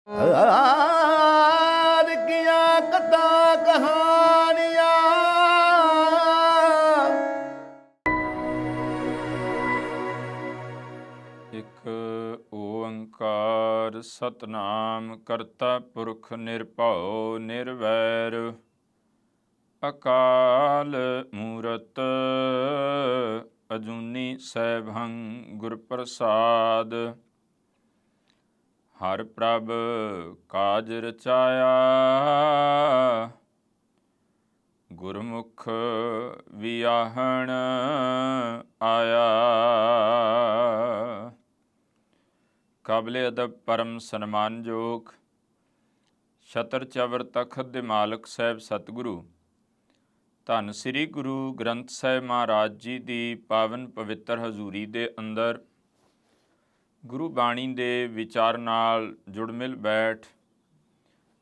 ਆਦ ਕੀਆਂ ਕਥਾ ਕਹਾਣੀਆਂ ਇਕ ਓੰਕਾਰ ਸਤਨਾਮ ਕਰਤਾ ਪੁਰਖ ਨਿਰਭਉ ਨਿਰਵੈਰ ਅਕਾਲ ਮੂਰਤ ਅਜੂਨੀ ਸੈਭੰ ਗੁਰ ਪ੍ਰਸਾਦ। ਹਰ ਪ੍ਰਭ ਕਾਜ ਰਚਾਇਆ ਗੁਰਮੁਖ ਵਿਆਹਣ ਆਇਆ। ਕਾਬਲੇ ਅਦਬ ਪਰਮ ਸਨਮਾਨਯੋਗ ਛਤਰ ਚਵਰ ਤਖਤ ਦੇ ਮਾਲਕ ਸਾਹਿਬ ਸਤਿਗੁਰੂ ਧੰਨ ਸ੍ਰੀ ਗੁਰੂ ਗ੍ਰੰਥ ਸਾਹਿਬ ਮਹਾਰਾਜ ਜੀ ਦੀ ਪਾਵਨ ਪਵਿੱਤਰ ਹਜ਼ੂਰੀ ਦੇ ਅੰਦਰ ਗੁਰੂ ਬਾਣੀ ਦੇ ਵਿਚਾਰ ਨਾਲ ਜੁੜ ਮਿਲ ਬੈਠ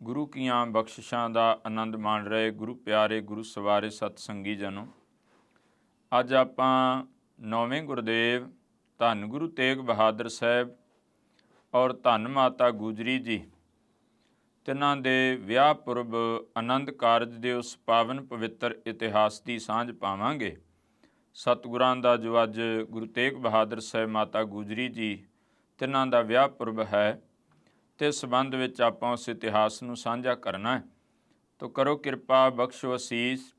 ਗੁਰੂ ਕੀਆਂ ਬਖਸ਼ਿਸ਼ਾਂ ਦਾ ਆਨੰਦ ਮਾਣ ਰਹੇ ਗੁਰੂ ਪਿਆਰੇ ਗੁਰੂ ਸਵਾਰੇ ਸਤ ਸੰਗੀ ਜਨੋ, ਅੱਜ ਆਪਾਂ ਨੌਵੇਂ ਗੁਰਦੇਵ ਧੰਨ ਗੁਰੂ ਤੇਗ ਬਹਾਦਰ ਸਾਹਿਬ ਔਰ ਧੰਨ ਮਾਤਾ ਗੁਜਰੀ ਜੀ ਤਿੰਨਾਂ ਦੇ ਵਿਆਹ ਪੁਰਬ ਆਨੰਦ ਕਾਰਜ ਦੇ ਉਸ ਪਾਵਨ ਪਵਿੱਤਰ ਇਤਿਹਾਸ ਦੀ ਸਾਂਝ ਪਾਵਾਂਗੇ। ਸਤਿਗੁਰਾਂ ਦਾ ਜੋ ਅੱਜ ਗੁਰੂ ਤੇਗ ਬਹਾਦਰ ਸਾਹਿਬ ਮਾਤਾ ਗੁਜਰੀ ਜੀ ਤਿੰਨਾਂ ਦਾ ਵਿਆਹ ਪੁਰਬ ਹੈ ਤੇ ਸੰਬੰਧ ਵਿੱਚ ਆਪਾਂ ਉਸ ਇਤਿਹਾਸ ਨੂੰ ਸਾਂਝਾ ਕਰਨਾ ਹੈ। ਤੋ ਕਰੋ ਕਿਰਪਾ ਬਖਸ਼ੋ ਅਸੀਸ।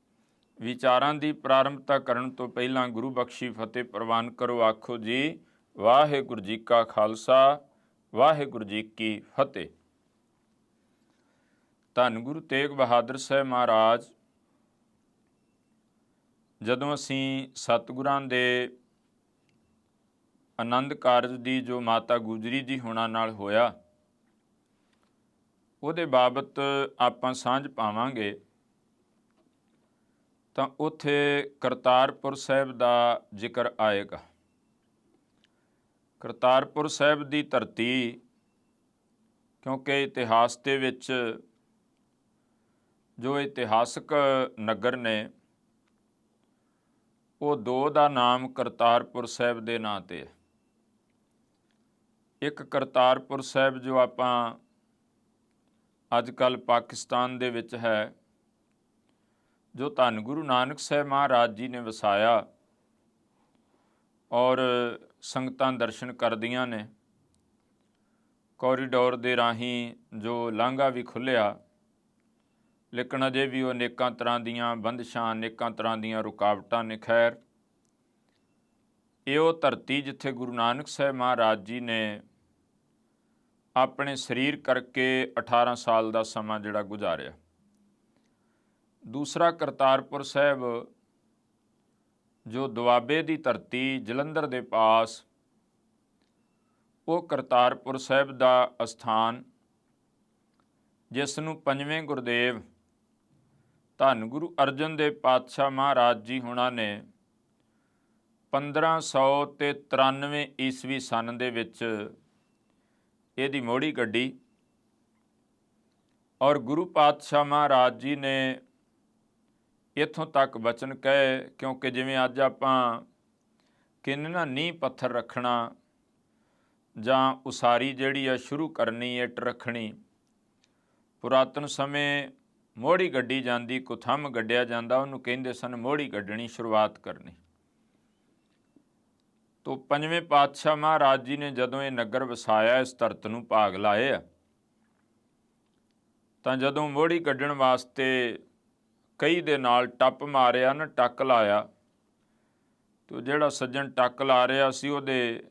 ਵਿਚਾਰਾਂ ਦੀ ਪ੍ਰਾਰੰਭਤਾ ਕਰਨ ਤੋਂ ਪਹਿਲਾਂ ਗੁਰੂ ਬਖਸ਼ੀ ਫਤਿਹ ਪ੍ਰਵਾਨ ਕਰੋ। ਆਖੋ ਜੀ ਵਾਹਿਗੁਰੂ ਜੀ ਕਾ ਖਾਲਸਾ ਵਾਹਿਗੁਰੂ ਜੀ ਕੀ ਫਤਿਹ। ਧੰਨ ਗੁਰੂ ਤੇਗ ਬਹਾਦਰ ਸਾਹਿਬ ਮਹਾਰਾਜ ਜਦੋਂ ਅਸੀਂ ਸਤਿਗੁਰਾਂ ਦੇ ਆਨੰਦ ਕਾਰਜ ਦੀ ਜੋ ਮਾਤਾ ਗੁਜਰੀ ਜੀ ਹੋਣਾ ਨਾਲ ਹੋਇਆ ਉਹਦੇ ਬਾਬਤ ਆਪਾਂ ਸਾਂਝ ਪਾਵਾਂਗੇ ਤਾਂ ਉੱਥੇ ਕਰਤਾਰਪੁਰ ਸਾਹਿਬ ਦਾ ਜ਼ਿਕਰ ਆਏਗਾ। ਕਰਤਾਰਪੁਰ ਸਾਹਿਬ ਦੀ ਧਰਤੀ, ਕਿਉਂਕਿ ਇਤਿਹਾਸ ਦੇ ਵਿੱਚ ਜੋ ਇਤਿਹਾਸਕ ਨਗਰ ਨੇ ਉਹ ਦੋ ਦਾ ਨਾਮ ਕਰਤਾਰਪੁਰ ਸਾਹਿਬ ਦੇ ਨਾਂ 'ਤੇ ਹੈ। ਇੱਕ ਕਰਤਾਰਪੁਰ ਸਾਹਿਬ ਜੋ ਆਪਾਂ ਅੱਜ ਕੱਲ੍ਹ ਪਾਕਿਸਤਾਨ ਦੇ ਵਿੱਚ ਹੈ, ਜੋ ਧੰਨ ਗੁਰੂ ਨਾਨਕ ਸਾਹਿਬ ਮਹਾਰਾਜ ਜੀ ਨੇ ਵਸਾਇਆ ਔਰ ਸੰਗਤਾਂ ਦਰਸ਼ਨ ਕਰਦੀਆਂ ਨੇ। ਕੋਰੀਡੋਰ ਦੇ ਰਾਹੀਂ ਜੋ ਲਾਂਘਾ ਵੀ ਖੁੱਲ੍ਹਿਆ, ਲੇਕਿਨ ਅਜੇ ਵੀ ਉਹ ਅਨੇਕਾਂ ਤਰ੍ਹਾਂ ਦੀਆਂ ਬੰਦਸ਼ਾਂ, ਅਨੇਕਾਂ ਤਰ੍ਹਾਂ ਦੀਆਂ ਰੁਕਾਵਟਾਂ ਨੇ। ਖੈਰ, ਇਹ ਉਹ ਧਰਤੀ ਜਿੱਥੇ ਗੁਰੂ ਨਾਨਕ ਸਾਹਿਬ ਮਹਾਰਾਜ ਜੀ ਨੇ ਆਪਣੇ ਸਰੀਰ ਕਰਕੇ 18 ਸਾਲ ਦਾ ਸਮਾਂ ਜਿਹੜਾ ਗੁਜ਼ਾਰਿਆ। ਦੂਸਰਾ ਕਰਤਾਰਪੁਰ ਸਾਹਿਬ ਜੋ ਦੁਆਬੇ ਦੀ ਧਰਤੀ ਜਲੰਧਰ ਦੇ ਪਾਸ, ਉਹ ਕਰਤਾਰਪੁਰ ਸਾਹਿਬ ਦਾ ਅਸਥਾਨ ਜਿਸ ਨੂੰ ਪੰਜਵੇਂ ਗੁਰਦੇਵ ਧੰਨ ਗੁਰੂ ਅਰਜਨ ਦੇਵ ਪਾਤਸ਼ਾਹ ਮਹਾਰਾਜ ਜੀ ਹੁਣਾਂ ਨੇ 1593 ਈਸਵੀ ਸਨ ਦੇ ਵਿੱਚ ਇਹਦੀ ਮੋਹੜੀ ਗੱਡੀ ਔਰ ਗੁਰੂ ਪਾਤਸ਼ਾਹ ਮਹਾਰਾਜ ਜੀ ਨੇ ਇੱਥੋਂ ਤੱਕ ਬਚਨ ਕਹੇ, ਕਿਉਂਕਿ ਜਿਵੇਂ ਅੱਜ ਆਪਾਂ ਕਹਿੰਦੇ ਨਾ ਨੀਂਹ ਪੱਥਰ ਰੱਖਣਾ ਜਾਂ ਉਸਾਰੀ ਜਿਹੜੀ ਆ ਸ਼ੁਰੂ ਕਰਨੀ, ਇੱਟ ਰੱਖਣੀ, ਪੁਰਾਤਨ ਸਮੇਂ ਮੋਹੜੀ ਗੱਡੀ ਜਾਂਦੀ, ਕੁਥੰਮ ਗੱਡਿਆ ਜਾਂਦਾ, ਉਹਨੂੰ ਕਹਿੰਦੇ ਸਨ ਮੋਹੜੀ ਗੱਡਣੀ, ਸ਼ੁਰੂਆਤ ਕਰਨੀ। ਤੋ ਪੰਜਵੇਂ ਪਾਤਸ਼ਾਹ ਮਹਾਰਾਜ ਜੀ ਨੇ ਜਦੋਂ ਇਹ ਨਗਰ ਵਸਾਇਆ, ਇਸ ਧਰਤ ਨੂੰ ਭਾਗ ਲਾਏ ਆ, ਤਾਂ ਜਦੋਂ ਮੋਹੜੀ ਕੱਢਣ ਵਾਸਤੇ ਕਈ ਦੇ ਨਾਲ ਟੱਪ ਮਾਰਿਆ ਨਾ, ਟੱਕ ਲਾਇਆ, ਤੋ ਜਿਹੜਾ ਸੱਜਣ ਟੱਕ ਲਾ ਰਿਹਾ ਸੀ ਉਹਦੇ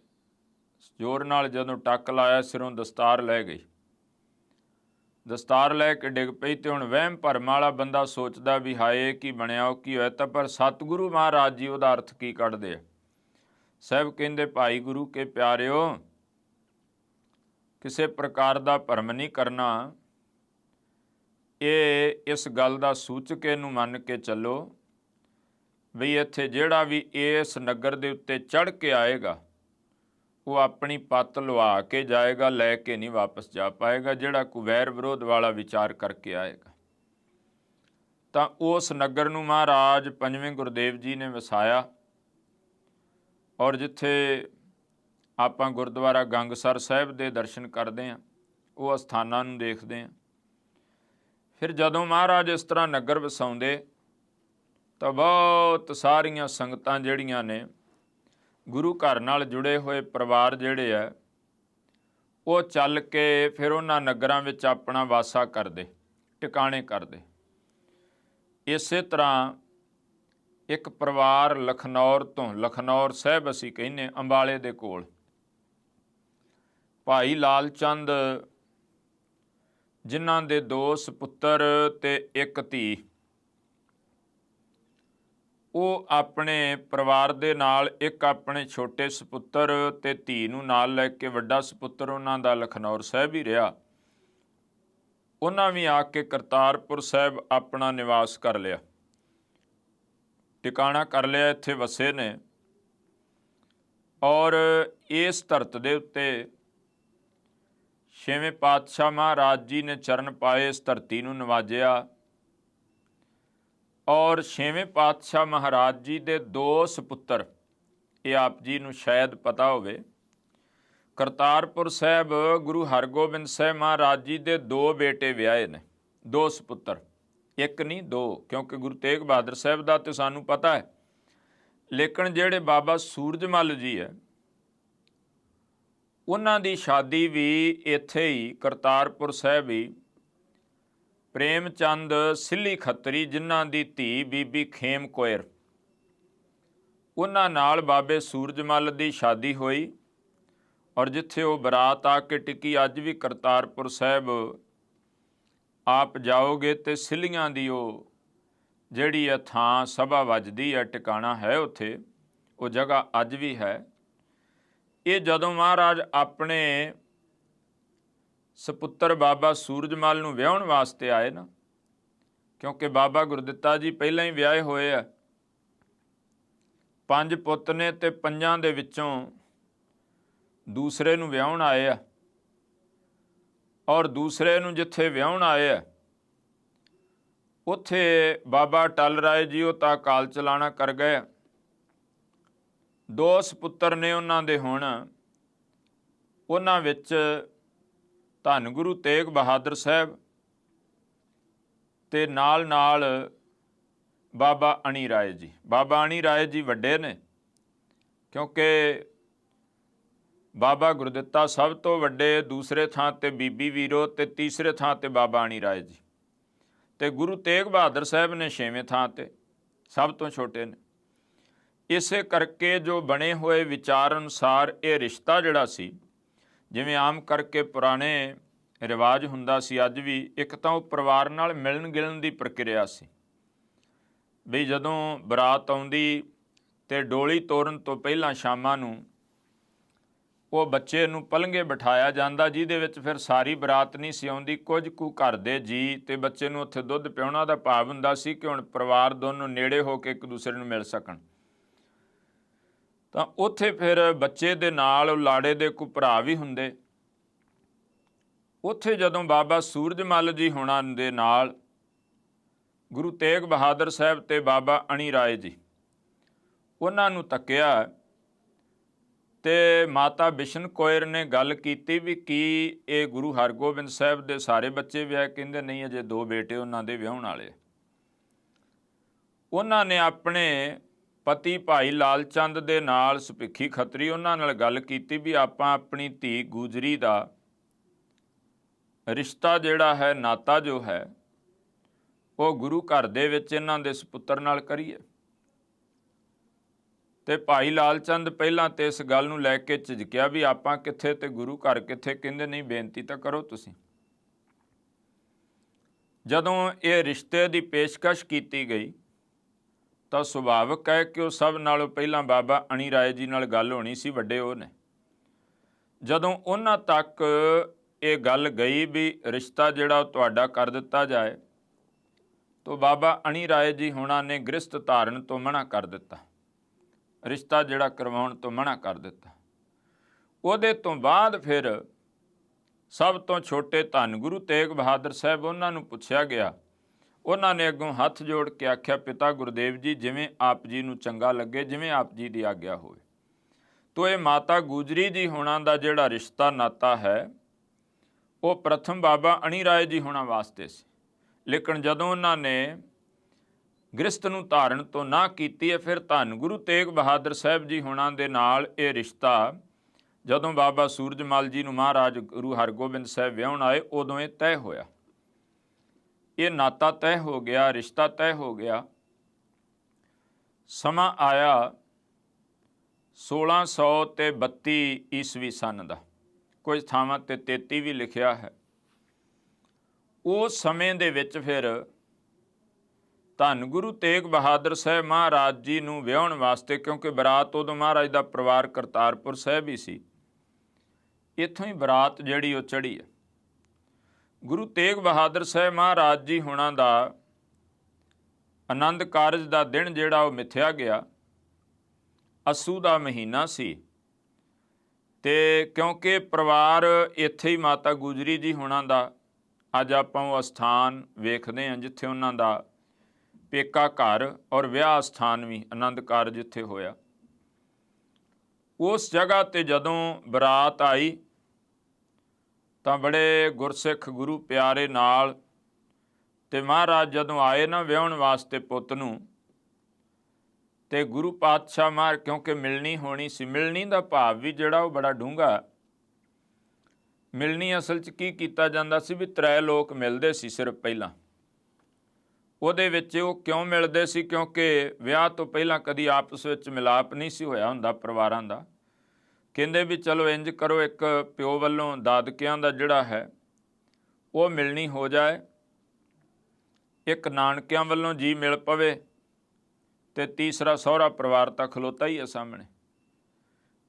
ਜ਼ੋਰ ਨਾਲ ਜਦੋਂ ਟੱਕ ਲਾਇਆ, ਸਿਰੋਂ ਦਸਤਾਰ ਲੈ ਗਈ। ਦਸਤਾਰ ਲੈ ਕੇ ਡਿੱਗ ਪਈ। ਤੇ ਹੁਣ ਵਹਿਮ ਭਰਮ ਵਾਲਾ ਬੰਦਾ ਸੋਚਦਾ ਵੀ ਹਾਏ ਕੀ ਬਣਿਆ, ਉਹ ਕੀ ਹੋਇਆ, ਤਾਂ ਪਰ ਸਤਿਗੁਰੂ ਮਹਾਰਾਜ ਜੀ ਉਹਦਾ ਅਰਥ ਕੀ ਕੱਢਦੇ ਆ। ਸਾਹਿਬ ਕਹਿੰਦੇ ਭਾਈ ਗੁਰੂ ਕੇ ਪਿਆਰਿਓ, ਕਿਸੇ ਪ੍ਰਕਾਰ ਦਾ ਭਰਮ ਨਹੀਂ ਕਰਨਾ। ਇਹ ਇਸ ਗੱਲ ਦਾ ਸੂਚਕ ਇਹਨੂੰ ਮੰਨ ਕੇ ਚੱਲੋ ਵੀ ਇੱਥੇ ਜਿਹੜਾ ਵੀ ਇਸ ਨਗਰ ਦੇ ਉੱਤੇ ਚੜ੍ਹ ਕੇ ਆਏਗਾ ਉਹ ਆਪਣੀ ਪੱਤ ਲਵਾ ਕੇ ਜਾਏਗਾ, ਲੈ ਕੇ ਨਹੀਂ ਵਾਪਸ ਜਾ ਪਾਏਗਾ। ਜਿਹੜਾ ਕੋਈ ਵੈਰ ਵਿਰੋਧ ਵਾਲਾ ਵਿਚਾਰ ਕਰਕੇ ਆਏਗਾ। ਤਾਂ ਉਸ ਨਗਰ ਨੂੰ ਮਹਾਰਾਜ ਪੰਜਵੇਂ ਗੁਰਦੇਵ ਜੀ ਨੇ ਵਸਾਇਆ ਔਰ ਜਿੱਥੇ ਆਪਾਂ ਗੁਰਦੁਆਰਾ ਗੰਗਸਰ ਸਾਹਿਬ ਦੇ ਦਰਸ਼ਨ ਕਰਦੇ ਹਾਂ, ਉਹ ਅਸਥਾਨਾਂ ਨੂੰ ਦੇਖਦੇ ਹਾਂ। ਫਿਰ ਜਦੋਂ ਮਹਾਰਾਜ ਇਸ ਤਰ੍ਹਾਂ ਨਗਰ ਵਸਾਉਂਦੇ ਤਾਂ ਬਹੁਤ ਸਾਰੀਆਂ ਸੰਗਤਾਂ ਜਿਹੜੀਆਂ ਨੇ, ਗੁਰੂ ਘਰ ਨਾਲ ਜੁੜੇ ਹੋਏ ਪਰਿਵਾਰ ਜਿਹੜੇ ਆ, ਉਹ ਚੱਲ ਕੇ ਫਿਰ ਉਹਨਾਂ ਨਗਰਾਂ ਵਿੱਚ ਆਪਣਾ ਵਾਸਾ ਕਰਦੇ, ਟਿਕਾਣੇ ਕਰਦੇ। ਇਸੇ ਤਰ੍ਹਾਂ ਇੱਕ ਪਰਿਵਾਰ ਲਖਨੌਰ ਤੋਂ, ਲਖਨੌਰ ਸਾਹਿਬ ਅਸੀਂ ਕਹਿੰਦੇ ਅੰਬਾਲੇ ਦੇ ਕੋਲ, ਭਾਈ ਲਾਲ ਚੰਦ ਜਿਨ੍ਹਾਂ ਦੇ 2 ਸਪੁੱਤਰ ਤੇ 1 ਧੀ, ਉਹ ਆਪਣੇ ਪਰਿਵਾਰ ਦੇ ਨਾਲ ਇੱਕ ਆਪਣੇ ਛੋਟੇ ਸਪੁੱਤਰ ਤੇ ਧੀ ਨੂੰ ਨਾਲ ਲੈ ਕੇ, ਵੱਡਾ ਸਪੁੱਤਰ ਉਹਨਾਂ ਦਾ ਲਖਨੌਰ ਸਾਹਿਬ ਹੀ ਰਿਹਾ, ਉਹਨਾਂ ਵੀ ਆ ਕੇ ਕਰਤਾਰਪੁਰ ਸਾਹਿਬ ਆਪਣਾ ਨਿਵਾਸ ਕਰ ਲਿਆ, ਟਿਕਾਣਾ ਕਰ ਲਿਆ, ਇੱਥੇ ਵਸੇ ਨੇ। ਔਰ ਇਸ ਧਰਤ ਦੇ ਉੱਤੇ 6ਵੇਂ ਪਾਤਸ਼ਾਹ ਮਹਾਰਾਜ ਜੀ ਨੇ ਚਰਨ ਪਾਏ, ਇਸ ਧਰਤੀ ਨੂੰ ਨਵਾਜਿਆ। ਔਰ 6ਵੇਂ ਪਾਤਸ਼ਾਹ ਮਹਾਰਾਜ ਜੀ ਦੇ 2 ਸਪੁੱਤਰ, ਇਹ ਆਪ ਜੀ ਨੂੰ ਸ਼ਾਇਦ ਪਤਾ ਹੋਵੇ, ਕਰਤਾਰਪੁਰ ਸਾਹਿਬ ਗੁਰੂ ਹਰਗੋਬਿੰਦ ਸਾਹਿਬ ਮਹਾਰਾਜ ਜੀ ਦੇ 2 ਬੇਟੇ ਵਿਆਹੇ ਨੇ, 2 ਸਪੁੱਤਰ, 1 ਨਹੀਂ 2, ਕਿਉਂਕਿ ਗੁਰੂ ਤੇਗ ਬਹਾਦਰ ਸਾਹਿਬ ਦਾ ਤੇ ਸਾਨੂੰ ਪਤਾ ਹੈ। ਲੇਕਿਨ ਜਿਹੜੇ ਬਾਬਾ ਸੂਰਜਮਲ ਜੀ ਹੈ, ਉਹਨਾਂ ਦੀ ਸ਼ਾਦੀ ਵੀ ਇੱਥੇ ਹੀ ਕਰਤਾਰਪੁਰ ਸਾਹਿਬ ਹੀ, ਪ੍ਰੇਮ ਚੰਦ ਸਿੱਲੀ ਖੱਤਰੀ ਜਿਨ੍ਹਾਂ ਦੀ ਧੀ ਬੀਬੀ ਖੇਮ ਕੋਇਰ, ਉਹਨਾਂ ਨਾਲ ਬਾਬੇ ਸੂਰਜਮਲ ਦੀ ਸ਼ਾਦੀ ਹੋਈ। ਔਰ ਜਿੱਥੇ ਉਹ ਬਰਾਤ ਆ ਕੇ ਟਿਕੀ, ਅੱਜ ਵੀ ਕਰਤਾਰਪੁਰ ਸਾਹਿਬ ਆਪ ਜਾਓਗੇ ਤੇ ਸਿੱਲੀਆਂ ਦੀ ਉਹ ਜਿਹੜੀ ਹੈ ਥਾਂ ਸਭਾ ਵੱਜਦੀ ਹੈ, ਟਿਕਾਣਾ ਹੈ ਉੱਥੇ, ਉਹ ਜਗ੍ਹਾ ਅੱਜ ਵੀ ਹੈ। ਇਹ ਜਦੋਂ ਮਹਾਰਾਜ ਆਪਣੇ ਸਪੁੱਤਰ ਬਾਬਾ ਸੂਰਜਮਲ ਨੂੰ ਵਿਆਹੁਣ ਵਾਸਤੇ ਆਏ ਨਾ, ਕਿਉਂਕਿ ਬਾਬਾ ਗੁਰਦਿੱਤਾ ਜੀ ਪਹਿਲਾਂ ਹੀ ਵਿਆਹੇ ਹੋਏ ਆ, 5 ਪੁੱਤ ਨੇ ਤੇ 5 ਦੇ ਵਿੱਚੋਂ ਦੂਸਰੇ ਨੂੰ ਵਿਆਹੁਣ ਆਏ ਆ। ਔਰ ਦੂਸਰੇ ਨੂੰ ਜਿੱਥੇ ਵਿਆਹੁਣ ਆਏ ਆ, ਉੱਥੇ ਬਾਬਾ ਟਲ ਰਾਏ ਜੀ ਉਹ ਤਾਂ ਅਕਾਲ ਚਲਾਣਾ ਕਰ ਗਏ। 2 ਸਪੁੱਤਰ ਨੇ ਉਹਨਾਂ ਦੇ, ਹੁਣ ਉਹਨਾਂ ਵਿੱਚ ਧੰਨ ਗੁਰੂ ਤੇਗ ਬਹਾਦਰ ਸਾਹਿਬ ਤੇ ਨਾਲ ਨਾਲ ਬਾਬਾ ਅਣੀ ਰਾਏ ਜੀ। ਬਾਬਾ ਅਣੀ ਰਾਏ ਜੀ ਵੱਡੇ ਨੇ, ਕਿਉਂਕਿ ਬਾਬਾ ਗੁਰਦਿੱਤਾ ਸਭ ਤੋਂ ਵੱਡੇ, ਦੂਸਰੇ ਥਾਂ ਤੇ ਬੀਬੀ ਵੀਰੋ ਤੇ ਤੀਸਰੇ ਥਾਂ ਤੇ ਬਾਬਾ ਅਣੀ ਰਾਏ ਜੀ, ਤੇ ਗੁਰੂ ਤੇਗ ਬਹਾਦਰ ਸਾਹਿਬ ਨੇ 6ਵੇਂ ਥਾਂ ਤੇ, ਸਭ ਤੋਂ ਛੋਟੇ ਨੇ। ਇਸੇ ਕਰਕੇ ਜੋ ਬਣੇ ਹੋਏ ਵਿਚਾਰ ਅਨੁਸਾਰ ਇਹ ਰਿਸ਼ਤਾ ਜਿਹੜਾ ਸੀ, ਜਿਵੇਂ ਆਮ ਕਰਕੇ ਪੁਰਾਣੇ ਰਿਵਾਜ ਹੁੰਦਾ ਸੀ, ਅੱਜ ਵੀ, ਇੱਕ ਤਾਂ ਉਹ ਪਰਿਵਾਰ ਨਾਲ ਮਿਲਣ ਗਿਲਣ ਦੀ ਪ੍ਰਕਿਰਿਆ ਸੀ, ਵੀ ਜਦੋਂ ਬਰਾਤ ਆਉਂਦੀ ਤੇ ਡੋਲੀ ਤੋਰਨ ਤੋਂ ਪਹਿਲਾਂ ਸ਼ਾਮਾਂ ਨੂੰ ਉਹ ਬੱਚੇ ਨੂੰ ਪਲੰਘੇ ਬਿਠਾਇਆ ਜਾਂਦਾ, ਜਿਹਦੇ ਵਿੱਚ ਫਿਰ ਸਾਰੀ ਬਰਾਤ ਨਹੀਂ ਸੀ ਆਉਂਦੀ, ਕੁਝ ਕੁ ਘਰ ਦੇ ਜੀ ਤੇ ਬੱਚੇ ਨੂੰ ਉੱਥੇ ਦੁੱਧ ਪਿਆਉਣਾ ਦਾ ਭਾਵ ਹੁੰਦਾ ਸੀ ਕਿ ਹੁਣ ਪਰਿਵਾਰ ਦੋਨੋਂ ਨੇੜੇ ਹੋ ਕੇ ਇੱਕ ਦੂਸਰੇ ਨੂੰ ਮਿਲ ਸਕਣ। ਤਾਂ ਉੱਥੇ ਫਿਰ ਬੱਚੇ ਦੇ ਨਾਲ ਉਹ ਲਾੜੇ ਦੇ ਕੋਈ ਭਰਾ ਵੀ ਹੁੰਦੇ। ਉੱਥੇ ਜਦੋਂ ਬਾਬਾ ਸੂਰਜਮਲ ਜੀ ਹੋਣਾ ਦੇ ਨਾਲ ਗੁਰੂ ਤੇਗ ਬਹਾਦਰ ਸਾਹਿਬ ਤੇ ਬਾਬਾ ਅਣੀ ਰਾਏ ਜੀ, ਉਹਨਾਂ ਨੂੰ ਤੱਕਿਆ ਤੇ ਮਾਤਾ ਬਿਸ਼ਨ ਕੋਇਰ ਨੇ ਗੱਲ ਕੀਤੀ ਵੀ ਕੀ ਇਹ ਗੁਰੂ ਹਰਗੋਬਿੰਦ ਸਾਹਿਬ ਦੇ ਸਾਰੇ ਬੱਚੇ ਵਿਆਹ? ਕਹਿੰਦੇ ਨਹੀਂ, ਅਜੇ 2 ਬੇਟੇ ਉਹਨਾਂ ਦੇ ਵਿਆਹੁਣ ਵਾਲੇ। ਉਹਨਾਂ ਨੇ ਆਪਣੇ ਪਤੀ ਭਾਈ ਲਾਲ ਚੰਦ ਦੇ ਨਾਲ, ਸੁਭਿੱਖੀ ਖੱਤਰੀ, ਉਹਨਾਂ ਨਾਲ ਗੱਲ ਕੀਤੀ ਵੀ ਆਪਾਂ ਆਪਣੀ ਧੀ ਗੁਜਰੀ ਦਾ ਰਿਸ਼ਤਾ ਜਿਹੜਾ ਹੈ, ਨਾਤਾ ਜੋ ਹੈ, ਉਹ ਗੁਰੂ ਘਰ ਦੇ ਵਿੱਚ ਇਹਨਾਂ ਦੇ ਸਪੁੱਤਰ ਨਾਲ ਕਰੀਏ। ਤੇ ਭਾਈ ਲਾਲ ਚੰਦ ਪਹਿਲਾਂ ਤੇ ਇਸ ਗੱਲ ਨੂੰ ਲੈ ਕੇ ਝਿਜਕਿਆ ਵੀ ਆਪਾਂ ਕਿੱਥੇ ਤੇ ਗੁਰੂ ਘਰ ਕਿੱਥੇ। ਕਹਿੰਦੇ ਨਹੀਂ, ਬੇਨਤੀ ਤਾਂ ਕਰੋ ਤੁਸੀਂ। ਜਦੋਂ ਇਹ ਰਿਸ਼ਤੇ ਦੀ ਪੇਸ਼ਕਸ਼ ਕੀਤੀ ਗਈ ਤਾਂ ਸੁਭਾਵਿਕ ਹੈ ਕਿ ਉਹ ਸਭ ਨਾਲੋਂ ਪਹਿਲਾਂ ਬਾਬਾ ਅਣੀ ਰਾਏ ਜੀ ਨਾਲ ਗੱਲ ਹੋਣੀ ਸੀ, ਵੱਡੇ ਉਹ ਨੇ। ਜਦੋਂ ਉਹਨਾਂ ਤੱਕ ਇਹ ਗੱਲ ਗਈ ਵੀ ਰਿਸ਼ਤਾ ਜਿਹੜਾ ਉਹ ਤੁਹਾਡਾ ਕਰ ਦਿੱਤਾ ਜਾਏ, ਤਾਂ ਬਾਬਾ ਅਣੀ ਰਾਏ ਜੀ ਹੋਣਾ ਨੇ ਗ੍ਰਸਤ ਧਾਰਨ ਤੋਂ ਮਨ੍ਹਾ ਕਰ ਦਿੱਤਾ, ਰਿਸ਼ਤਾ ਜਿਹੜਾ ਕਰਵਾਉਣ ਤੋਂ ਮਨ੍ਹਾ ਕਰ ਦਿੱਤਾ। ਉਹਦੇ ਤੋਂ ਬਾਅਦ ਫਿਰ ਸਭ ਤੋਂ ਛੋਟੇ ਧੰਨ ਗੁਰੂ ਤੇਗ ਬਹਾਦਰ ਸਾਹਿਬ, ਉਹਨਾਂ ਨੂੰ ਪੁੱਛਿਆ ਗਿਆ। ਉਹਨਾਂ ਨੇ ਅੱਗੋਂ ਹੱਥ ਜੋੜ ਕੇ ਆਖਿਆ, ਪਿਤਾ ਗੁਰਦੇਵ ਜੀ, ਜਿਵੇਂ ਆਪ ਜੀ ਨੂੰ ਚੰਗਾ ਲੱਗੇ, ਜਿਵੇਂ ਆਪ ਜੀ ਦੀ ਆਗਿਆ ਹੋਵੇ। ਤੋ ਇਹ ਮਾਤਾ ਗੁਜਰੀ ਜੀ ਹੋਣਾ ਦਾ ਜਿਹੜਾ ਰਿਸ਼ਤਾ ਨਾਤਾ ਹੈ, ਉਹ ਪ੍ਰਥਮ ਬਾਬਾ ਅਣੀ ਰਾਏ ਜੀ ਹੋਣਾ ਵਾਸਤੇ ਸੀ। ਲੇਕਿਨ ਜਦੋਂ ਉਹਨਾਂ ਨੇ ਗ੍ਰਸਤ ਨੂੰ ਧਾਰਨ ਤੋਂ ਨਾ ਕੀਤੀ ਹੈ, ਫਿਰ ਧੰਨ ਗੁਰੂ ਤੇਗ ਬਹਾਦਰ ਸਾਹਿਬ ਜੀ ਹੋਣਾ ਦੇ ਨਾਲ ਇਹ ਰਿਸ਼ਤਾ ਜਦੋਂ ਬਾਬਾ ਸੂਰਜਮਲ ਜੀ ਨੂੰ ਮਹਾਰਾਜ ਗੁਰੂ ਹਰਗੋਬਿੰਦ ਸਾਹਿਬ ਵਿਆਹੁਣ ਆਏ, ਉਦੋਂ ਇਹ ਤੈਅ ਹੋਇਆ। ਇਹ ਨਾਤਾ ਤੈਅ ਹੋ ਗਿਆ, ਰਿਸ਼ਤਾ ਤੈਅ ਹੋ ਗਿਆ। ਸਮਾਂ ਆਇਆ 1632 ਈਸਵੀ ਸਨ ਦਾ, ਕੁਝ ਥਾਵਾਂ ਤੇ 33 ਵੀ ਲਿਖਿਆ ਹੈ। ਉਸ ਸਮੇਂ ਦੇ ਵਿੱਚ ਫਿਰ ਧੰਨ ਗੁਰੂ ਤੇਗ ਬਹਾਦਰ ਸਾਹਿਬ ਮਹਾਰਾਜ ਜੀ ਨੂੰ ਵਿਆਹੁਣ ਵਾਸਤੇ, ਕਿਉਂਕਿ ਬਰਾਤ ਉਦੋਂ ਮਹਾਰਾਜ ਦਾ ਪਰਿਵਾਰ ਕਰਤਾਰਪੁਰ ਸਾਹਿਬ ਹੀ ਸੀ, ਇੱਥੋਂ ਹੀ ਬਰਾਤ ਜਿਹੜੀ ਉਹ ਚੜ੍ਹੀ ਹੈ। ਗੁਰੂ ਤੇਗ ਬਹਾਦਰ ਸਾਹਿਬ ਮਹਾਰਾਜ ਜੀ ਹੋਣਾ ਦਾ ਆਨੰਦ ਕਾਰਜ ਦਾ ਦਿਨ ਜਿਹੜਾ ਉਹ ਮਿਥਿਆ ਗਿਆ, ਅੱਸੂ ਦਾ ਮਹੀਨਾ ਸੀ। ਤੇ ਕਿਉਂਕਿ ਪਰਿਵਾਰ ਇੱਥੇ ਹੀ ਮਾਤਾ ਗੁਜਰੀ ਜੀ ਹੋਣਾ ਦਾ, ਅੱਜ ਆਪਾਂ ਉਹ ਅਸਥਾਨ ਵੇਖਦੇ ਹਾਂ ਜਿੱਥੇ ਉਹਨਾਂ ਦਾ ਪੇਕਾ ਘਰ ਔਰ ਵਿਆਹ ਸਥਾਨ ਵੀ, ਆਨੰਦ ਕਾਰਜ ਜਿੱਥੇ ਹੋਇਆ। ਉਸ ਜਗ੍ਹਾ ਤੇ ਜਦੋਂ ਬਰਾਤ ਆਈ ਤਾਂ ਬੜੇ ਗੁਰਸਿੱਖ ਗੁਰੂ ਪਿਆਰੇ ਨਾਲ, ਤੇ ਮਹਾਰਾਜ ਜਦੋਂ ਆਏ ਨਾ ਵਿਆਹੁਣ ਵਾਸਤੇ ਪੁੱਤ ਨੂੰ, ਤੇ ਗੁਰੂ ਪਾਤਸ਼ਾਹ ਕਿਉਂਕਿ ਮਿਲਣੀ ਹੋਣੀ ਸੀ, ਮਿਲਣੀ ਦਾ ਭਾਵ ਵੀ ਜਿਹੜਾ ਉਹ ਬੜਾ ਡੂੰਘਾ। ਮਿਲਣੀ ਅਸਲ 'ਚ ਕੀ ਕੀਤਾ ਜਾਂਦਾ ਸੀ ਵੀ ਤ੍ਰੈ ਲੋਕ ਮਿਲਦੇ ਸੀ ਸਿਰਫ ਪਹਿਲਾਂ। ਉਹਦੇ ਵਿੱਚ ਉਹ ਕਿਉਂ ਮਿਲਦੇ ਸੀ? ਕਿਉਂਕਿ ਵਿਆਹ ਤੋਂ ਪਹਿਲਾਂ ਕਦੀ ਆਪਸ ਵਿੱਚ ਮਿਲਾਪ ਨਹੀਂ ਸੀ ਹੋਇਆ ਹੁੰਦਾ ਪਰਿਵਾਰਾਂ ਦਾ। ਕਹਿੰਦੇ ਵੀ ਚਲੋ ਇੰਜ ਕਰੋ, ਇੱਕ ਪਿਓ ਵੱਲੋਂ ਦਾਦਕਿਆਂ ਦਾ ਜਿਹੜਾ ਹੈ ਉਹ ਮਿਲਣੀ ਹੋ ਜਾਏ, ਇੱਕ ਨਾਨਕਿਆਂ ਵੱਲੋਂ ਜੀ ਮਿਲ ਪਵੇ, ਤੇ ਤੀਸਰਾ ਸਹੁਰਾ ਪਰਿਵਾਰ ਤਾਂ ਖਲੋਤਾ ਹੀ ਹੈ ਸਾਹਮਣੇ।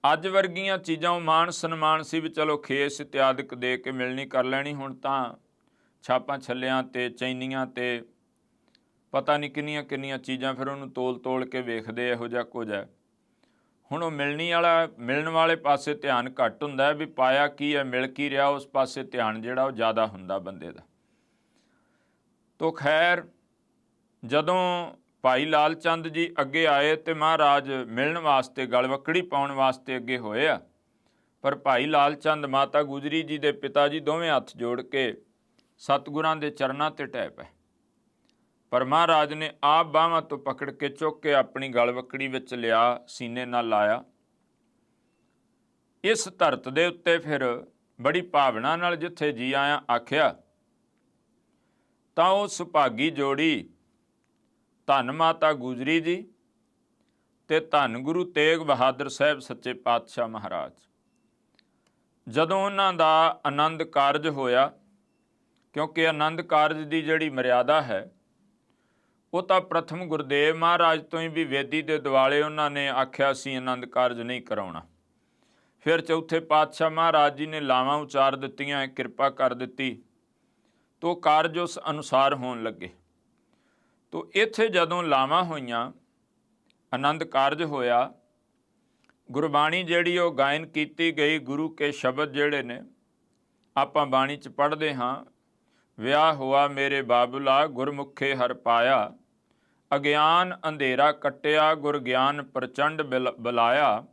ਅੱਜ ਵਰਗੀਆਂ ਚੀਜ਼ਾਂ ਉਹ ਮਾਣ ਸਨਮਾਨ ਸੀ ਵੀ ਚਲੋ ਖੇਸ ਇਤਿਆਦਿਕ ਦੇ ਕੇ ਮਿਲਣੀ ਕਰ ਲੈਣੀ। ਹੁਣ ਤਾਂ ਛਾਪਾਂ ਛੱਲਿਆਂ ਤੇ ਚੈਨੀਆਂ ਤੇ ਪਤਾ ਨਹੀਂ ਕਿੰਨੀਆਂ ਕਿੰਨੀਆਂ ਚੀਜ਼ਾਂ, ਫਿਰ ਉਹਨੂੰ ਤੋਲ ਕੇ ਵੇਖਦੇ, ਇਹੋ ਜਿਹਾ ਕੁਝ ਹੈ। ਹੁਣ ਉਹ ਮਿਲਣ ਵਾਲੇ ਪਾਸੇ ਧਿਆਨ ਘੱਟ ਹੁੰਦਾ ਵੀ ਪਾਇਆ ਕੀ ਹੈ, ਮਿਲ ਕੀ ਰਿਹਾ, ਉਸ ਪਾਸੇ ਧਿਆਨ ਜਿਹੜਾ ਉਹ ਜ਼ਿਆਦਾ ਹੁੰਦਾ ਬੰਦੇ ਦਾ। ਤੋ ਖੈਰ ਜਦੋਂ ਭਾਈ ਲਾਲ ਚੰਦ ਜੀ ਅੱਗੇ ਆਏ ਤੇ ਮਹਾਰਾਜ ਮਿਲਣ ਵਾਸਤੇ, ਗਲਵੱਕੜੀ ਪਾਉਣ ਵਾਸਤੇ ਅੱਗੇ ਹੋਏ ਆ, ਪਰ ਭਾਈ ਲਾਲ ਚੰਦ ਮਾਤਾ ਗੁਜਰੀ ਜੀ ਦੇ ਪਿਤਾ ਜੀ ਦੋਵੇਂ ਹੱਥ ਜੋੜ ਕੇ ਸਤਿਗੁਰਾਂ ਦੇ ਚਰਨਾਂ ਤੇ ਢਹਿ ਪਏ। ਪਰ ਮਹਾਰਾਜ ਨੇ ਆਪ ਬਾਹਾਂ ਤੋਂ ਪਕੜ ਕੇ ਚੁੱਕ ਕੇ ਆਪਣੀ ਗਲਵੱਕੜੀ ਵਿੱਚ ਲਿਆ, ਸੀਨੇ ਨਾਲ ਲਾਇਆ। ਇਸ ਧਰਤ ਦੇ ਉੱਤੇ ਫਿਰ ਬੜੀ ਭਾਵਨਾ ਨਾਲ ਜਿੱਥੇ ਜੀ ਆਇਆਂ ਆਖਿਆ, ਤਾਂ ਉਹ ਸੁਭਾਗੀ ਜੋੜੀ ਧੰਨ ਮਾਤਾ ਗੁਜਰੀ ਜੀ ਤੇ ਧੰਨ ਗੁਰੂ ਤੇਗ ਬਹਾਦਰ ਸਾਹਿਬ ਸੱਚੇ ਪਾਤਸ਼ਾਹ ਮਹਾਰਾਜ। ਜਦੋਂ ਉਹਨਾਂ ਦਾ ਆਨੰਦ ਕਾਰਜ ਹੋਇਆ, ਕਿਉਂਕਿ ਆਨੰਦ ਕਾਰਜ ਦੀ ਜਿਹੜੀ ਮਰਿਆਦਾ ਹੈ ਉਹ ਤਾਂ ਪ੍ਰਥਮ ਗੁਰਦੇਵ ਮਹਾਰਾਜ ਤੋਂ ਹੀ ਵੀ ਵੇਦੀ ਦੇ ਦੁਆਲੇ ਉਹਨਾਂ ਨੇ ਆਖਿਆ ਸੀ ਆਨੰਦ ਕਾਰਜ ਨਹੀਂ ਕਰਾਉਣਾ। ਫਿਰ ਚੌਥੇ ਪਾਤਸ਼ਾਹ ਮਹਾਰਾਜ ਜੀ ਨੇ ਲਾਵਾਂ ਉਚਾਰ ਦਿੱਤੀਆਂ, ਕਿਰਪਾ ਕਰ ਦਿੱਤੀ, ਤੋ ਕਾਰਜ ਉਸ ਅਨੁਸਾਰ ਹੋਣ ਲੱਗੇ। ਤੋ ਇੱਥੇ ਜਦੋਂ ਲਾਵਾਂ ਹੋਈਆਂ, ਆਨੰਦ ਕਾਰਜ ਹੋਇਆ, ਗੁਰਬਾਣੀ ਜਿਹੜੀ ਉਹ ਗਾਇਨ ਕੀਤੀ ਗਈ, ਗੁਰੂ ਕੇ ਸ਼ਬਦ ਜਿਹੜੇ ਨੇ ਆਪਾਂ ਬਾਣੀ 'ਚ ਪੜ੍ਹਦੇ ਹਾਂ। ਵਿਆਹ ਹੋਆ ਮੇਰੇ ਬਾਬੁਲਾ, ਗੁਰਮੁਖੇ ਹਰ ਪਾਇਆ, ਅਗਿਆਨ ਅੰਧੇਰਾ ਕੱਟਿਆ, ਗੁਰ ਗਿਆਨ ਪ੍ਰਚੰਡ ਬੁਲਾਇਆ,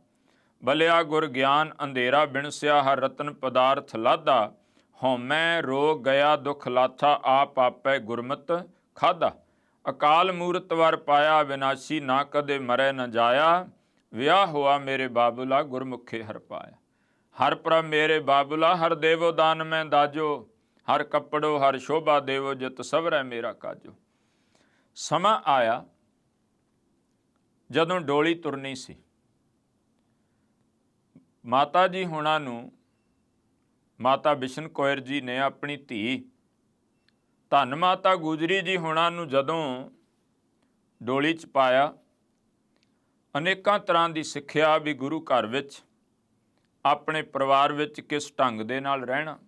ਬਲਿਆ ਗੁਰ ਗਿਆਨ ਅੰਧੇਰਾ ਬਿਨਸਿਆ, ਹਰ ਰਤਨ ਪਦਾਰਥ ਲਾਧਾ, ਹਉਮੈ ਰੋਗ ਗਿਆ ਦੁਖ ਲਾਥਾ, ਆਪ ਆਪੈ ਗੁਰਮਤ ਖਾਧਾ, ਅਕਾਲ ਮੂਰਤ ਵਰ ਪਾਇਆ, ਵਿਨਾਸ਼ੀ ਨਾ ਕਦੇ ਮਰੈ ਨ ਜਾਇਆ, ਵਿਆਹ ਹੋਆ ਮੇਰੇ ਬਾਬੁਲਾ, ਗੁਰਮੁਖੇ ਹਰ ਪਾਇਆ। ਹਰ ਪ੍ਰਭ ਮੇਰੇ ਬਾਬੁਲਾ, ਹਰ ਦੇਵੋ ਦਾਨ ਮੈਂ ਦਾਜੋ, ਹਰ ਕੱਪੜੋ ਹਰ ਸ਼ੋਭਾ ਦੇਵੋ, ਜਿਤ ਸਵਰੈ ਮੇਰਾ ਕਾਜੋ। ਸਮਾਂ ਆਇਆ ਜਦੋਂ ਡੋਲੀ ਤੁਰਨੀ ਸੀ। ਮਾਤਾ ਜੀ ਹੁਣਾਂ ਨੂੰ, ਮਾਤਾ ਬਿਸ਼ਨ ਕੌਰ ਜੀ ਨੇ ਆਪਣੀ ਧੀ ਧੰਨ ਮਾਤਾ ਗੁਜਰੀ ਜੀ ਹੁਣਾਂ ਨੂੰ ਜਦੋਂ ਡੋਲੀ 'ਚ ਪਾਇਆ, ਅਨੇਕਾਂ ਤਰ੍ਹਾਂ ਦੀ ਸਿੱਖਿਆ ਵੀ ਗੁਰੂ ਘਰ ਵਿੱਚ ਆਪਣੇ ਪਰਿਵਾਰ ਵਿੱਚ ਕਿਸ ਢੰਗ ਦੇ ਨਾਲ ਰਹਿਣਾ,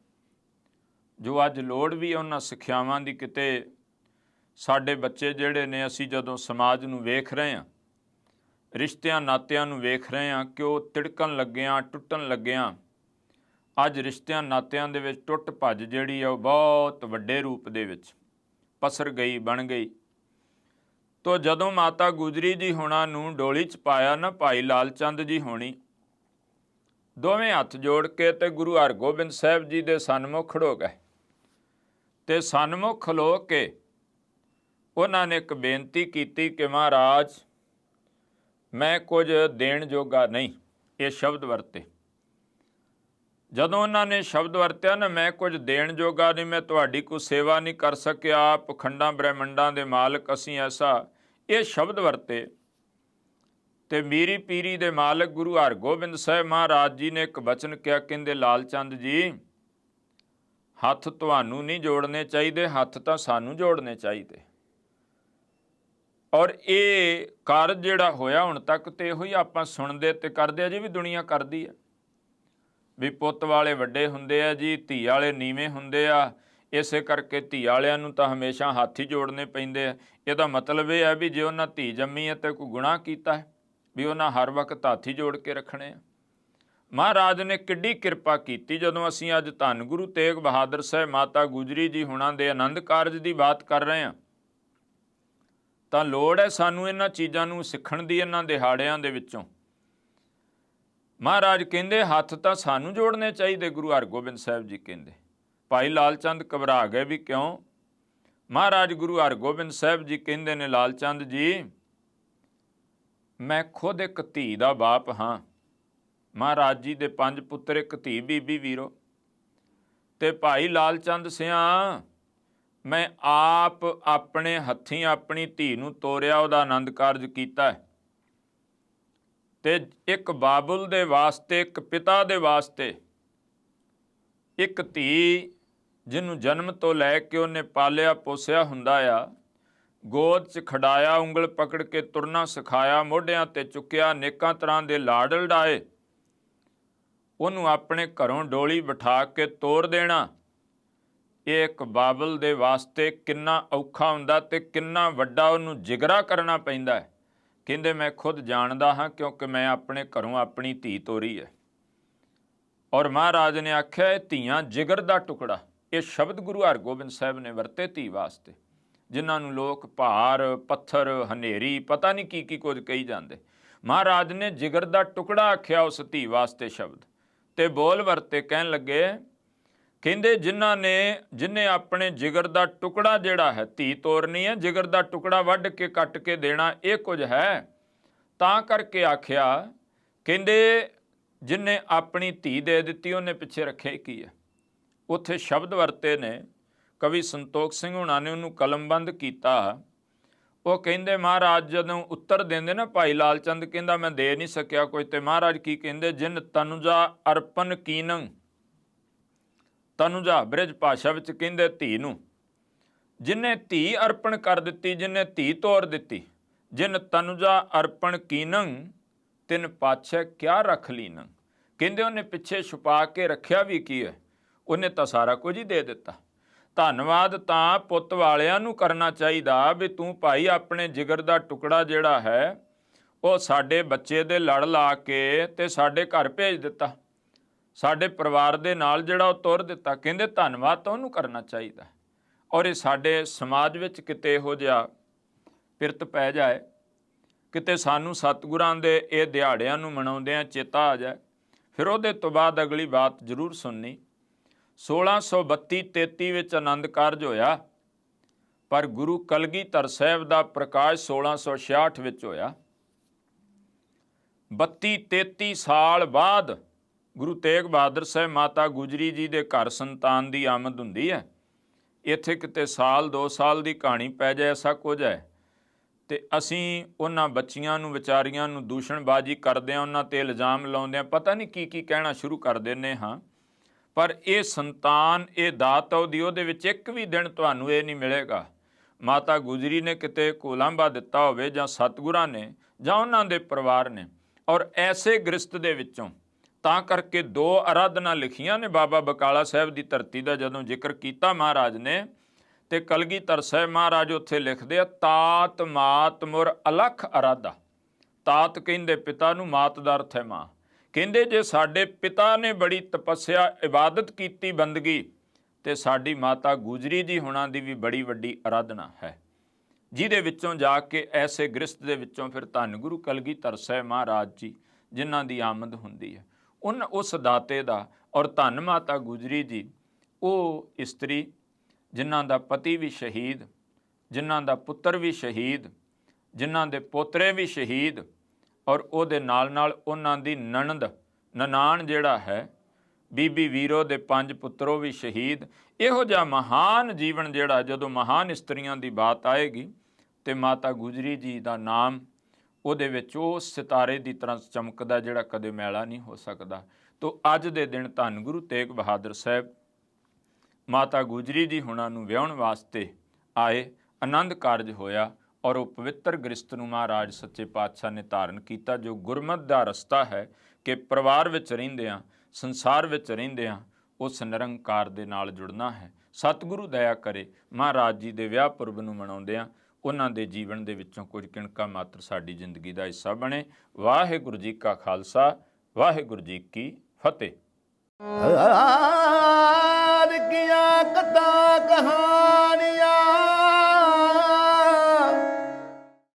ਜੋ ਅੱਜ ਲੋੜ ਵੀ ਉਹਨਾਂ ਸਿੱਖਿਆਵਾਂ ਦੀ। ਕਿਤੇ ਸਾਡੇ ਬੱਚੇ ਜਿਹੜੇ ਨੇ, ਅਸੀਂ ਜਦੋਂ ਸਮਾਜ ਨੂੰ ਵੇਖ ਰਹੇ ਹਾਂ, ਰਿਸ਼ਤਿਆਂ ਨਾਤਿਆਂ ਨੂੰ ਵੇਖ ਰਹੇ ਹਾਂ ਕਿ ਉਹ ਤਿੜਕਣ ਲੱਗਿਆਂ, ਟੁੱਟਣ ਲੱਗਿਆਂ, ਅੱਜ ਰਿਸ਼ਤਿਆਂ ਨਾਤਿਆਂ ਦੇ ਵਿੱਚ ਟੁੱਟ ਭੱਜ ਜਿਹੜੀ ਆ ਉਹ ਬਹੁਤ ਵੱਡੇ ਰੂਪ ਦੇ ਵਿੱਚ ਪਸਰ ਗਈ, ਬਣ ਗਈ। ਤੋ ਜਦੋਂ ਮਾਤਾ ਗੁਜਰੀ ਜੀ ਹੋਣਾ ਨੂੰ ਡੋਲੀ 'ਚ ਪਾਇਆ ਨਾ ਭਾਈ ਲਾਲ ਚੰਦ ਜੀ ਹੋਣੀ, ਦੋਵੇਂ ਹੱਥ ਜੋੜ ਕੇ ਤੇ ਗੁਰੂ ਹਰਗੋਬਿੰਦ ਸਾਹਿਬ ਜੀ ਦੇ ਸਨਮੁਖ ਖੜੋ ਗਏ ਤੇ ਸਨਮੁਖ ਖਲੋ ਕੇ ਉਹਨਾਂ ਨੇ ਇੱਕ ਬੇਨਤੀ ਕੀਤੀ ਕਿ ਮਹਾਰਾਜ ਮੈਂ ਕੁਝ ਦੇਣ ਜੋਗਾ ਨਹੀਂ। ਇਹ ਸ਼ਬਦ ਵਰਤੇ। ਜਦੋਂ ਉਹਨਾਂ ਨੇ ਸ਼ਬਦ ਵਰਤਿਆ ਨਾ, ਮੈਂ ਕੁਝ ਦੇਣ ਜੋਗਾ ਨਹੀਂ, ਮੈਂ ਤੁਹਾਡੀ ਕੋਈ ਸੇਵਾ ਨਹੀਂ ਕਰ ਸਕਿਆ, ਪਖੰਡਾਂ ਬ੍ਰਹਿਮੰਡਾਂ ਦੇ ਮਾਲਕ ਅਸੀਂ ਐਸਾ, ਇਹ ਸ਼ਬਦ ਵਰਤੇ। ਤੇ ਮੀਰੀ ਪੀਰੀ ਦੇ ਮਾਲਕ ਗੁਰੂ ਹਰਗੋਬਿੰਦ ਸਾਹਿਬ ਮਹਾਰਾਜ ਜੀ ਨੇ ਇੱਕ ਬਚਨ ਕਿਹਾ, ਕਹਿੰਦੇ ਲਾਲ ਚੰਦ ਜੀ ਹੱਥ ਤੁਹਾਨੂੰ ਨਹੀਂ ਜੋੜਨੇ ਚਾਹੀਦੇ, ਹੱਥ ਤਾਂ ਸਾਨੂੰ ਜੋੜਨੇ ਚਾਹੀਦੇ। ਔਰ ਇਹ ਕਾਰਜ ਜਿਹੜਾ ਹੋਇਆ ਹੁਣ ਤੱਕ ਤੇ ਇਹੋ ਹੀ ਆਪਾਂ ਸੁਣਦੇ ਤੇ ਕਰਦੇ ਆ ਜੀ, ਵੀ ਦੁਨੀਆ ਕਰਦੀ ਆ ਵੀ ਪੁੱਤ ਵਾਲੇ ਵੱਡੇ ਹੁੰਦੇ ਆ ਜੀ, ਧੀ ਵਾਲੇ ਨੀਵੇਂ ਹੁੰਦੇ ਆ, ਇਸੇ ਕਰਕੇ ਧੀ ਵਾਲਿਆਂ ਨੂੰ ਤਾਂ ਹਮੇਸ਼ਾ ਹੱਥ ਹੀ ਜੋੜਨੇ ਪੈਂਦੇ ਆ। ਇਹਦਾ ਮਤਲਬ ਇਹ ਹੈ ਵੀ ਜੇ ਉਹਨਾਂ ਧੀ ਜੰਮੀ ਹੈ ਤੇ ਕੋਈ ਗੁਨਾਹ ਕੀਤਾ ਹੈ ਵੀ ਉਹਨਾਂ ਹਰ ਵਕਤ ਹੱਥ ਹੀ ਜੋੜ ਕੇ ਰੱਖਣੇ ਆ। ਮਹਾਰਾਜ ਨੇ ਕਿੱਡੀ ਕਿਰਪਾ ਕੀਤੀ। ਜਦੋਂ ਅਸੀਂ ਅੱਜ ਧੰਨ ਗੁਰੂ ਤੇਗ ਬਹਾਦਰ ਸਾਹਿਬ ਮਾਤਾ ਗੁਜਰੀ ਜੀ ਹੁਣਾਂ ਦੇ ਆਨੰਦ ਕਾਰਜ ਦੀ ਬਾਤ ਕਰ ਰਹੇ ਹਾਂ ਤਾਂ ਲੋੜ ਹੈ ਸਾਨੂੰ ਇਹਨਾਂ ਚੀਜ਼ਾਂ ਨੂੰ ਸਿੱਖਣ ਦੀ। ਇਹਨਾਂ ਦਿਹਾੜਿਆਂ ਦੇ ਵਿੱਚੋਂ ਮਹਾਰਾਜ ਕਹਿੰਦੇ ਹੱਥ ਤਾਂ ਸਾਨੂੰ ਜੋੜਨੇ ਚਾਹੀਦੇ। ਗੁਰੂ ਹਰਗੋਬਿੰਦ ਸਾਹਿਬ ਜੀ ਕਹਿੰਦੇ। ਭਾਈ ਲਾਲ ਚੰਦ ਘਬਰਾ ਗਏ ਵੀ ਕਿਉਂ? ਮਹਾਰਾਜ ਗੁਰੂ ਹਰਗੋਬਿੰਦ ਸਾਹਿਬ ਜੀ ਕਹਿੰਦੇ ਨੇ, ਲਾਲ ਚੰਦ ਜੀ ਮੈਂ ਖੁਦ ਇੱਕ ਧੀ ਦਾ ਬਾਪ ਹਾਂ। ਮਹਾਰਾਜ ਜੀ ਦੇ 5 ਪੁੱਤਰ, ਇੱਕ ਧੀ ਬੀਬੀ ਵੀਰੋ। ਤੇ ਭਾਈ ਲਾਲ ਚੰਦ ਸਿਆਂ ਮੈਂ ਆਪ ਆਪਣੇ ਹੱਥੀਂ ਆਪਣੀ ਧੀ ਨੂੰ ਤੋਰਿਆ, ਉਹਦਾ ਆਨੰਦ ਕਾਰਜ ਕੀਤਾ ਹੈ। ਤੇ ਇੱਕ ਬਾਬੁਲ ਦੇ ਵਾਸਤੇ, ਇੱਕ ਪਿਤਾ ਦੇ ਵਾਸਤੇ, ਇੱਕ ਧੀ ਜਿਹਨੂੰ ਜਨਮ ਤੋਂ ਲੈ ਕੇ ਉਹਨੇ ਪਾਲਿਆ ਪੋਸਿਆ ਹੁੰਦਾ ਆ, ਗੋਦ 'ਚ ਖੜਾਇਆ, ਉਂਗਲ ਪਕੜ ਕੇ ਤੁਰਨਾ ਸਿਖਾਇਆ, ਮੋਢਿਆਂ 'ਤੇ ਚੁੱਕਿਆ, ਅਨੇਕਾਂ ਤਰ੍ਹਾਂ ਦੇ ਲਾਡ ਲਡਾਏ, ਉਹਨੂੰ ਆਪਣੇ ਘਰੋਂ ਡੋਲੀ ਬਿਠਾ ਕੇ ਤੋਰ ਦੇਣਾ, ਇਹ ਇੱਕ ਬਾਬਲ ਦੇ ਵਾਸਤੇ ਕਿੰਨਾ ਔਖਾ ਹੁੰਦਾ ਤੇ ਕਿੰਨਾ ਵੱਡਾ ਉਹਨੂੰ ਜਿਗਰਾ ਕਰਨਾ ਪੈਂਦਾ ਹੈ। ਕਹਿੰਦੇ ਮੈਂ ਖੁਦ ਜਾਣਦਾ ਹਾਂ ਕਿਉਂਕਿ ਮੈਂ ਆਪਣੇ ਘਰੋਂ ਆਪਣੀ ਧੀ ਤੋਰੀ ਹੈ। ਔਰ ਮਹਾਰਾਜ ਨੇ ਆਖਿਆ ਇਹ ਧੀਆਂ ਜਿਗਰ ਦਾ ਟੁਕੜਾ। ਇਹ ਸ਼ਬਦ ਗੁਰੂ ਹਰਗੋਬਿੰਦ ਸਾਹਿਬ ਨੇ ਵਰਤੇ ਧੀ ਵਾਸਤੇ, ਜਿਨ੍ਹਾਂ ਨੂੰ ਲੋਕ ਭਾਰ, ਪੱਥਰ, ਹਨੇਰੀ, ਪਤਾ ਨਹੀਂ ਕੀ ਕੀ ਕੁਝ ਕਹੀ ਜਾਂਦੇ। ਮਹਾਰਾਜ ਨੇ ਜਿਗਰ ਦਾ ਟੁਕੜਾ ਆਖਿਆ ਉਸ ਧੀ ਵਾਸਤੇ ਸ਼ਬਦ। ਤੇ ਬੋਲ ਵਰਤੇ, ਕਹਿਣ ਲੱਗੇ, ਕਹਿੰਦੇ ਜਿਹਨੇ ਆਪਣੇ ਜਿਗਰ ਦਾ ਟੁਕੜਾ ਜਿਹੜਾ ਹੈ, ਧੀ ਤੋਰਨੀ ਹੈ, ਜਿਗਰ ਦਾ ਟੁਕੜਾ ਵੱਢ ਕੇ ਕੱਟ ਕੇ ਦੇਣਾ, ਇਹ ਕੁਝ ਹੈ। ਤਾਂ ਕਰਕੇ ਆਖਿਆ, ਕਹਿੰਦੇ ਜਿਹਨੇ ਆਪਣੀ ਧੀ ਦੇ ਦਿੱਤੀ ਉਹਨੇ ਪਿੱਛੇ ਰੱਖਿਆ ਕੀ ਹੈ। ਉੱਥੇ ਸ਼ਬਦ ਵਰਤੇ ਨੇ, ਕਵੀ ਸੰਤੋਖ ਸਿੰਘ ਹੁਣਾਂ ਨੇ ਉਹਨੂੰ ਕਲਮਬੰਦ ਕੀਤਾ। ਉਹ ਕਹਿੰਦੇ ਮਹਾਰਾਜ ਜਦੋਂ ਉੱਤਰ ਦਿੰਦੇ ਨਾ, ਭਾਈ ਲਾਲ ਚੰਦ ਕਹਿੰਦਾ ਮੈਂ ਦੇ ਨਹੀਂ ਸਕਿਆ ਕੁਝ, ਤੇ ਮਹਾਰਾਜ ਕੀ ਕਹਿੰਦੇ, ਜਿਨ ਤਨੁਜਾ ਅਰਪਨ ਕੀਨੰ। ਤਨੁਜਾ ਬ੍ਰਿਜ ਭਾਸ਼ਾ ਵਿੱਚ ਕਹਿੰਦੇ ਧੀ ਨੂੰ। ਜਿਹਨੇ ਧੀ ਅਰਪਣ ਕਰ ਦਿੱਤੀ, ਜਿਹਨੇ ਧੀ ਤੋਰ ਦਿੱਤੀ, ਜਿਨ ਤਨੁਜਾ ਅਰਪਣ ਕੀਨੰ ਤਿਨ ਪਾਛੈ ਕਿਆ ਰੱਖ ਲੀਨੰ। ਕਹਿੰਦੇ ਉਹਨੇ ਪਿੱਛੇ ਛੁਪਾ ਕੇ ਰੱਖਿਆ ਵੀ ਕੀ ਹੈ, ਉਹਨੇ ਤਾਂ ਸਾਰਾ ਕੁਝ ਹੀ ਦੇ ਦਿੱਤਾ। ਧੰਨਵਾਦ ਤਾਂ ਪੁੱਤ ਵਾਲਿਆਂ ਨੂੰ ਕਰਨਾ ਚਾਹੀਦਾ ਵੀ ਤੂੰ ਭਾਈ ਆਪਣੇ ਜਿਗਰ ਦਾ ਟੁਕੜਾ ਜਿਹੜਾ ਹੈ ਉਹ ਸਾਡੇ ਬੱਚੇ ਦੇ ਲੜ ਲਾ ਕੇ ਤੇ ਸਾਡੇ ਘਰ ਭੇਜ ਦਿੱਤਾ, ਸਾਡੇ ਪਰਿਵਾਰ ਦੇ ਨਾਲ ਜਿਹੜਾ ਉਹ ਤੁਰ ਦਿੱਤਾ। ਕਹਿੰਦੇ ਧੰਨਵਾਦ ਤਾਂ ਉਹਨੂੰ ਕਰਨਾ ਚਾਹੀਦਾ। ਔਰ ਇਹ ਸਾਡੇ ਸਮਾਜ ਵਿੱਚ ਕਿਤੇ ਇਹੋ ਜਿਹਾ ਪਿਰਤ ਪੈ ਜਾਏ, ਕਿਤੇ ਸਾਨੂੰ ਸਤਿਗੁਰਾਂ ਦੇ ਇਹ ਦਿਹਾੜਿਆਂ ਨੂੰ ਮਨਾਉਂਦਿਆਂ ਚੇਤਾ ਆ ਜਾਏ, ਫਿਰ ਉਹਦੇ ਤੋਂ ਬਾਅਦ ਅਗਲੀ ਬਾਤ ਜ਼ਰੂਰ ਸੁਣਨੀ। 1632-33 ਵਿੱਚ ਆਨੰਦ ਕਾਰਜ ਹੋਇਆ, ਪਰ ਗੁਰੂ ਕਲਗੀਧਰ ਸਾਹਿਬ ਦਾ ਪ੍ਰਕਾਸ਼ 1666 ਵਿੱਚ ਹੋਇਆ। 32-33 ਸਾਲ ਬਾਅਦ ਗੁਰੂ ਤੇਗ ਬਹਾਦਰ ਸਾਹਿਬ ਮਾਤਾ ਗੁਜਰੀ ਜੀ ਦੇ ਘਰ ਸੰਤਾਨ ਦੀ ਆਮਦ ਹੁੰਦੀ ਹੈ। ਇੱਥੇ ਕਿਤੇ ਸਾਲ 2 ਸਾਲ ਦੀ ਕਹਾਣੀ ਪੈ ਜਾਏ, ਐਸਾ ਕੁਝ ਹੈ। ਤੇ ਅਸੀਂ ਉਹਨਾਂ ਬੱਚੀਆਂ ਨੂੰ, ਵਿਚਾਰੀਆਂ ਨੂੰ ਦੂਸ਼ਣਬਾਜ਼ੀ ਕਰਦੇ ਹਾਂ, ਉਹਨਾਂ 'ਤੇ ਇਲਜ਼ਾਮ ਲਾਉਂਦੇ ਹਾਂ, ਪਤਾ ਨਹੀਂ ਕੀ ਕੀ ਕਹਿਣਾ ਸ਼ੁਰੂ ਕਰ ਦਿੰਦੇ ਹਾਂ। ਪਰ ਇਹ ਸੰਤਾਨ, ਇਹ ਦਾਤ ਉਹਦੀ, ਉਹਦੇ ਵਿੱਚ ਇੱਕ ਵੀ ਦਿਨ ਤੁਹਾਨੂੰ ਇਹ ਨਹੀਂ ਮਿਲੇਗਾ ਮਾਤਾ ਗੁਜਰੀ ਨੇ ਕਿਤੇ ਕੋਲਾਂਬਾ ਦਿੱਤਾ ਹੋਵੇ, ਜਾਂ ਸਤਿਗੁਰਾਂ ਨੇ, ਜਾਂ ਉਹਨਾਂ ਦੇ ਪਰਿਵਾਰ ਨੇ। ਔਰ ਐਸੇ ਗ੍ਰਸਤ ਦੇ ਵਿੱਚੋਂ ਤਾਂ ਕਰਕੇ 2 ਅਰਾਧਨਾ ਲਿਖੀਆਂ ਨੇ ਬਾਬਾ ਬਕਾਲਾ ਸਾਹਿਬ ਦੀ ਧਰਤੀ ਦਾ ਜਦੋਂ ਜ਼ਿਕਰ ਕੀਤਾ ਮਹਾਰਾਜ ਨੇ, ਤੇ ਕਲਗੀਧਰ ਸਾਹਿਬ ਮਹਾਰਾਜ ਉੱਥੇ ਲਿਖਦੇ ਆ, ਤਾਤ ਮਾਤ ਮੁਰ ਅਲਖ ਅਰਾਧਾ। ਤਾਤ ਕਹਿੰਦੇ ਪਿਤਾ ਨੂੰ, ਮਾਤ ਦਾ ਅਰਥ ਹੈ ਮਾਂ। ਕਹਿੰਦੇ ਜੇ ਸਾਡੇ ਪਿਤਾ ਨੇ ਬੜੀ ਤਪੱਸਿਆ, ਇਬਾਦਤ ਕੀਤੀ, ਬੰਦਗੀ, ਤੇ ਸਾਡੀ ਮਾਤਾ ਗੁਜਰੀ ਜੀ ਹੁਣਾਂ ਦੀ ਵੀ ਬੜੀ ਵੱਡੀ ਅਰਾਧਨਾ ਹੈ, ਜਿਹਦੇ ਵਿੱਚੋਂ ਜਾ ਕੇ ਐਸੇ ਗ੍ਰਸਤ ਦੇ ਵਿੱਚੋਂ ਫਿਰ ਧੰਨ ਗੁਰੂ ਕਲਗੀਧਰ ਸਾਹਿਬ ਮਹਾਰਾਜ ਜੀ ਜਿਨ੍ਹਾਂ ਦੀ ਆਮਦ ਹੁੰਦੀ ਹੈ, ਉਸ ਦਾਤੇ ਦਾ। ਔਰ ਧੰਨ ਮਾਤਾ ਗੁਜਰੀ ਜੀ ਉਹ ਇਸਤਰੀ ਜਿਨ੍ਹਾਂ ਦਾ ਪਤੀ ਵੀ ਸ਼ਹੀਦ, ਜਿਨ੍ਹਾਂ ਦਾ ਪੁੱਤਰ ਵੀ ਸ਼ਹੀਦ, ਜਿਨ੍ਹਾਂ ਦੇ ਪੋਤਰੇ ਵੀ ਸ਼ਹੀਦ, ਔਰ ਉਹਦੇ ਨਾਲ ਨਾਲ ਉਹਨਾਂ ਦੀ ਨਨਾਣ ਜਿਹੜਾ ਹੈ ਬੀਬੀ ਵੀਰੋ ਦੇ 5 ਪੁੱਤਰੋ ਵੀ ਸ਼ਹੀਦ। ਇਹੋ ਜਿਹਾ ਮਹਾਨ ਜੀਵਨ ਜਿਹੜਾ, ਜਦੋਂ ਮਹਾਨ ਇਸਤਰੀਆਂ ਦੀ ਬਾਤ ਆਏਗੀ ਤੇ ਮਾਤਾ ਗੁਜਰੀ ਜੀ ਦਾ ਨਾਮ ਉਹਦੇ ਵਿੱਚ ਉਹ ਸਿਤਾਰੇ ਦੀ ਤਰ੍ਹਾਂ ਚਮਕਦਾ ਜਿਹੜਾ ਕਦੇ ਮੈਲਾ ਨਹੀਂ ਹੋ ਸਕਦਾ। ਤੋ ਅੱਜ ਦੇ ਦਿਨ ਧੰਨ ਗੁਰੂ ਤੇਗ ਬਹਾਦਰ ਸਾਹਿਬ ਮਾਤਾ ਗੁਜਰੀ ਜੀ ਹੁਣਾਂ ਨੂੰ ਵਿਆਹੁਣ ਵਾਸਤੇ ਆਏ, ਆਨੰਦ ਕਾਰਜ ਹੋਇਆ ਔਰ ਉਹ ਪਵਿੱਤਰ ਗ੍ਰਸਤ ਨੂੰ ਮਹਾਰਾਜ ਸੱਚੇ ਪਾਤਸ਼ਾਹ ਨੇ ਧਾਰਨ ਕੀਤਾ। ਜੋ ਗੁਰਮਤਿ ਦਾ ਰਸਤਾ ਹੈ ਕਿ ਪਰਿਵਾਰ ਵਿੱਚ ਰਹਿੰਦਿਆਂ, ਸੰਸਾਰ ਵਿੱਚ ਰਹਿੰਦਿਆਂ ਉਸ ਨਿਰੰਕਾਰ ਦੇ ਨਾਲ ਜੁੜਨਾ ਹੈ। ਸਤਿਗੁਰੂ ਦਇਆ ਕਰੇ ਮਹਾਰਾਜ ਜੀ ਦੇ ਵਿਆਹ ਪੁਰਬ ਨੂੰ ਮਨਾਉਂਦਿਆਂ ਉਹਨਾਂ ਦੇ ਜੀਵਨ ਦੇ ਵਿੱਚੋਂ ਕੁਝ ਕਿਣਕਾ ਮਾਤਰ ਸਾਡੀ ਜ਼ਿੰਦਗੀ ਦਾ ਹਿੱਸਾ ਬਣੇ। ਵਾਹਿਗੁਰੂ ਜੀ ਕਾ ਖਾਲਸਾ, ਵਾਹਿਗੁਰੂ ਜੀ ਕੀ ਫਤਿਹ।